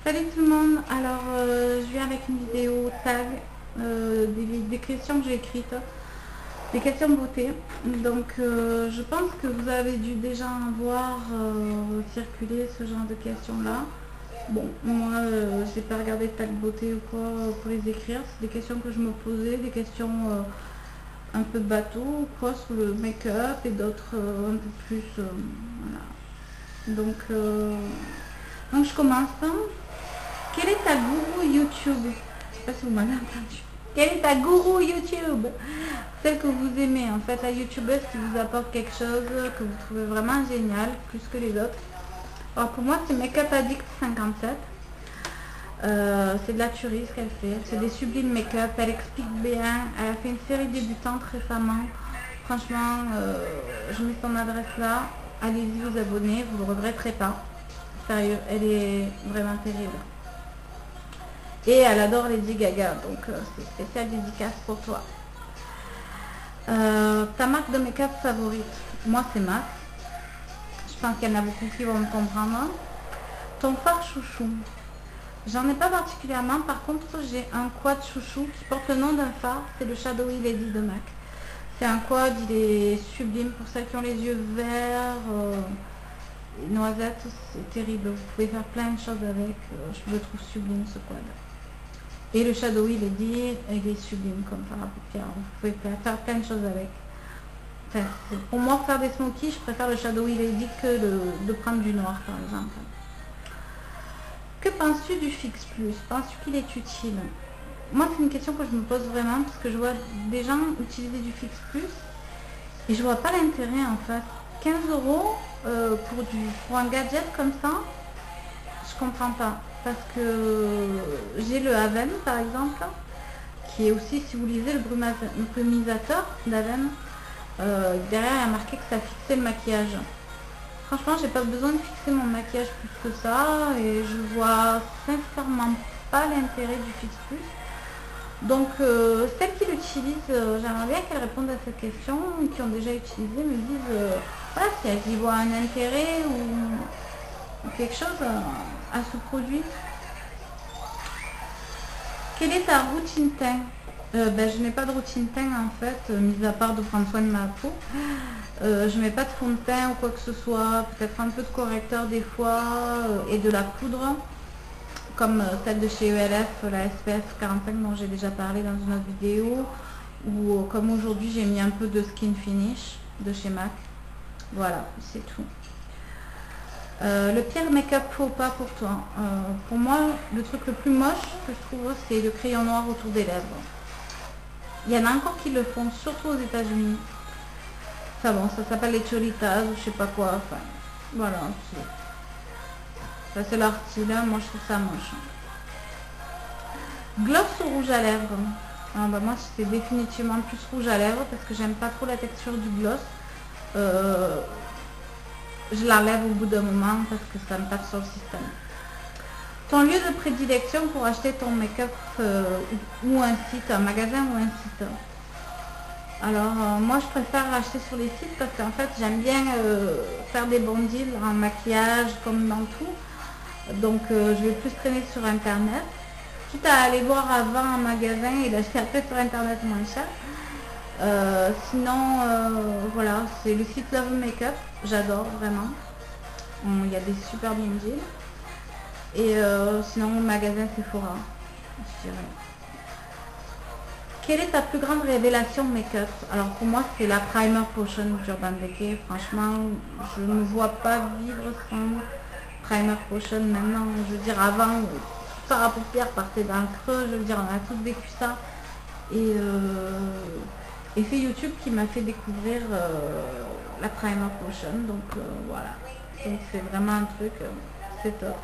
Salut tout le monde, alors je viens avec une vidéo tag des questions que j'ai écrites, des questions beauté. Donc je pense que vous avez dû déjà voir circuler ce genre de questions là. Bon, moi j'ai pas regardé tag beauté ou quoi pour les écrire, c'est des questions que je me posais, des questions un peu bateau ou quoi sur le make-up et d'autres un peu plus voilà. Donc je commence. Quel est ta gourou YouTube? Je sais pas si vous m'avez entendu. Quelle est ta gourou YouTube? Celle que vous aimez, en fait, la youtubeuse qui vous apporte quelque chose que vous trouvez vraiment génial, plus que les autres. Alors pour moi, c'est Makeup Addict 57. C'est de la tuerie ce qu'elle fait. C'est des sublimes make-up. Elle explique bien. Elle a fait une série débutante récemment. Franchement, je mets son adresse là. Allez-y vous abonner, vous ne le regretterez pas. Sérieux, elle est vraiment terrible. Et elle adore Lady Gaga, donc c'est spécial dédicace pour toi. Ta marque de make-up favorite? Moi c'est MAC. Je pense qu'il y en a beaucoup qui vont me comprendre. Ton phare chouchou? J'en ai pas particulièrement, par contre j'ai un quad chouchou qui porte le nom d'un phare, c'est le Shadowy Lady de MAC. C'est un quad, il est sublime pour celles qui ont les yeux verts, noisettes, c'est terrible, vous pouvez faire plein de choses avec, je le trouve sublime ce quad. Et le Shadowy Lady, il est sublime comme phare à paupières, vous pouvez faire plein de choses avec. Enfin, pour moi, faire des smokies, je préfère le Shadowy Lady que de prendre du noir par exemple. Que penses-tu du Fix Plus? Penses-tu qu'il est utile? Moi, c'est une question que je me pose vraiment parce que je vois des gens utiliser du Fix Plus et je vois pas l'intérêt en fait. 15 euros pour un gadget comme ça, je comprends pas. Parce que j'ai le Haven par exemple, qui est aussi, si vous lisez le brumisateur d'Haven, derrière il y a marqué que ça fixait le maquillage. Franchement, j'ai pas besoin de fixer mon maquillage plus que ça et je vois sincèrement pas l'intérêt du Fix Plus. Donc celles qui l'utilisent, j'aimerais bien qu'elles répondent à cette question, qui ont déjà utilisé, me disent voilà, si elles y voient un intérêt ou quelque chose à ce produit. Quelle est ta routine teint? Je n'ai pas de routine teint en fait, mis à part de prendre soin de ma peau. Je mets pas de fond de teint ou quoi que ce soit, peut-être un peu de correcteur des fois et de la poudre, comme celle de chez ELF, la SPF 45 dont j'ai déjà parlé dans une autre vidéo, ou comme aujourd'hui j'ai mis un peu de Skin Finish de chez MAC. Voilà, c'est tout. Le pire make-up faux pas pour toi? Pour moi, le truc le plus moche que je trouve, c'est le crayon noir autour des lèvres. Il y en a encore qui le font, surtout aux États-Unis. Ça bon, ça s'appelle les cholitas ou je sais pas quoi. Enfin, voilà. Ça c'est leur style, hein. Moi je trouve ça moche. Gloss ou rouge à lèvres? Moi c'est définitivement plus rouge à lèvres parce que j'aime pas trop la texture du gloss. Je l'enlève au bout d'un moment parce que ça me passe sur le système. Ton lieu de prédilection pour acheter ton make-up ou un site, un magasin ou un site? Alors moi je préfère acheter sur les sites parce qu'en fait j'aime bien faire des bons deals en maquillage comme dans tout. Donc je vais plus traîner sur internet. Quitte à aller voir avant en magasin et d'acheter après sur internet moins cher. Sinon voilà, c'est le site Love Makeup, j'adore vraiment. Il y a des super bons deals. Et sinon le magasin Sephora, je dirais. Quelle est ta plus grande révélation make-up? Alors pour moi c'est la Primer Potion d'Urban Decay. Franchement je ne me vois pas vivre sans Primer Potion maintenant. Je veux dire avant, par à paupières partait dans le creux, je veux dire on a tous vécu ça. Et c'est YouTube qui m'a fait découvrir la Primer Potion. Donc voilà. Donc c'est vraiment un truc, c'est top.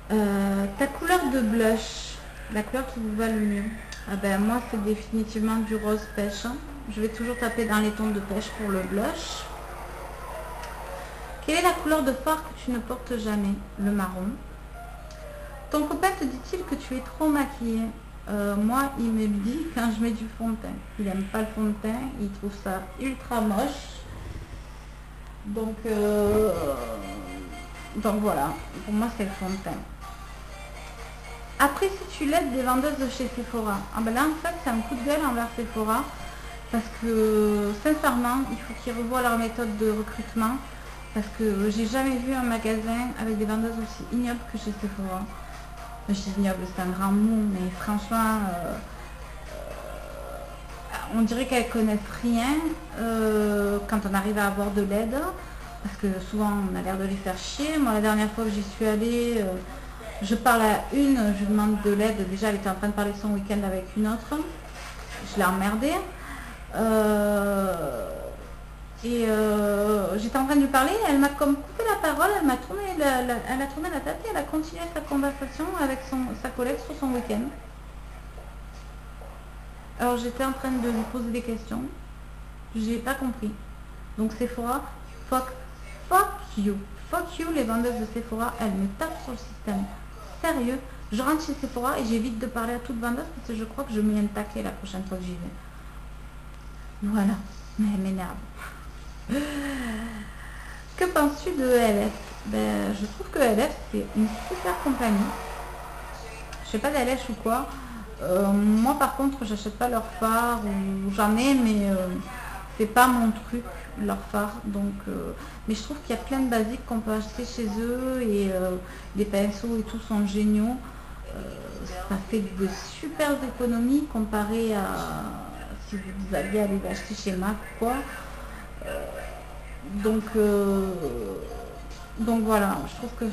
Ta couleur de blush, la couleur qui vous va le mieux? Moi c'est définitivement du rose pêche. Je vais toujours taper dans les tons de pêche pour le blush. Quelle est la couleur de fard que tu ne portes jamais? Le marron. Ton copain te dit-il que tu es trop maquillée? Moi il me le dit quand je mets du fond de teint. Il n'aime pas le fond de teint, il trouve ça ultra moche. Donc Donc voilà, pour moi c'est le fond de teint. Après, si tu l'aides des vendeuses de chez Sephora, ah ben là en fait c'est un coup de gueule envers Sephora parce que sincèrement il faut qu'ils revoient leur méthode de recrutement parce que j'ai jamais vu un magasin avec des vendeuses aussi ignobles que chez Sephora. Je dis ignoble, c'est un grand mot, mais franchement on dirait qu'elles connaissent rien quand on arrive à avoir de l'aide parce que souvent on a l'air de les faire chier. Moi la dernière fois que j'y suis allée, je parle à une, je lui demande de l'aide. Déjà, elle était en train de parler son week-end avec une autre. Je l'ai emmerdée. J'étais en train de lui parler. Elle m'a comme coupé la parole. Elle m'a tourné elle a tourné la tête et elle a continué sa conversation avec sa collègue sur son week-end. Alors, j'étais en train de lui poser des questions. J'ai pas compris. Donc, Sephora, fuck you. Fuck you, les vendeuses de Sephora. Elles me tapent sur le système. Sérieux, je rentre chez Sephora et j'évite de parler à toute vendeuse parce que je crois que je mets un taquet la prochaine fois que j'y vais. Voilà, mais elle m'énerve. Que penses-tu de LF? Ben, je trouve que LF c'est une super compagnie. Je sais pas d'LH ou quoi. Moi par contre j'achète pas leur phare ou j'en ai mais c'est pas mon truc leur phare donc mais je trouve qu'il y a plein de basiques qu'on peut acheter chez eux et les pinceaux et tout sont géniaux. Ça fait de super économies comparé à si vous aviez à les acheter chez MAC ou quoi. Donc voilà, je trouve que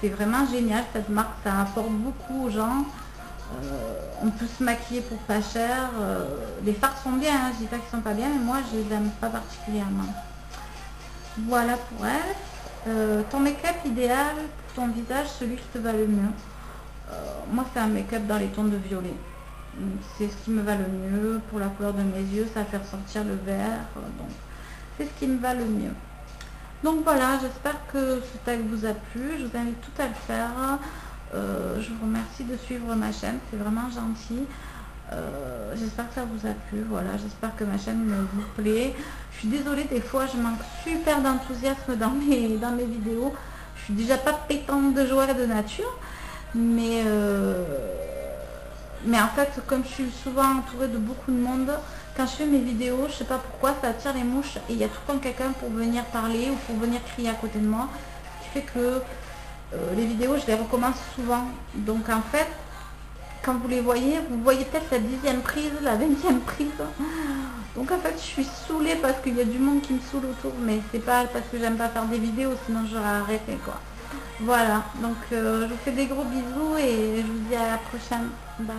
c'est vraiment génial cette marque, ça apporte beaucoup aux gens. On peut se maquiller pour pas cher. Les fards sont bien, hein, je dis pas qu'ils sont pas bien, mais moi je les aime pas particulièrement. Voilà pour elle. Ton make-up idéal pour ton visage, celui qui te va le mieux. Moi c'est un make-up dans les tons de violet. C'est ce qui me va le mieux. Pour la couleur de mes yeux, ça fait ressortir le vert. Donc c'est ce qui me va le mieux. Donc voilà, j'espère que ce tag vous a plu. Je vous invite tout à le faire. Je vous remercie de suivre ma chaîne, c'est vraiment gentil. J'espère que ça vous a plu. Voilà, j'espère que ma chaîne vous plaît. Je suis désolée, des fois je manque super d'enthousiasme dans mes vidéos. Je suis déjà pas pétante de joie de nature, mais en fait, comme je suis souvent entourée de beaucoup de monde, quand je fais mes vidéos, je sais pas pourquoi, ça attire les mouches et il y a tout le temps quelqu'un pour venir parler ou pour venir crier à côté de moi, ce qui fait que les vidéos, je les recommence souvent. Donc en fait, quand vous voyez peut-être la 10e prise, la 20e prise. Donc en fait, je suis saoulée parce qu'il y a du monde qui me saoule autour, mais c'est pas parce que j'aime pas faire des vidéos, sinon j'aurais arrêté quoi. Voilà, donc je vous fais des gros bisous et je vous dis à la prochaine. Bye.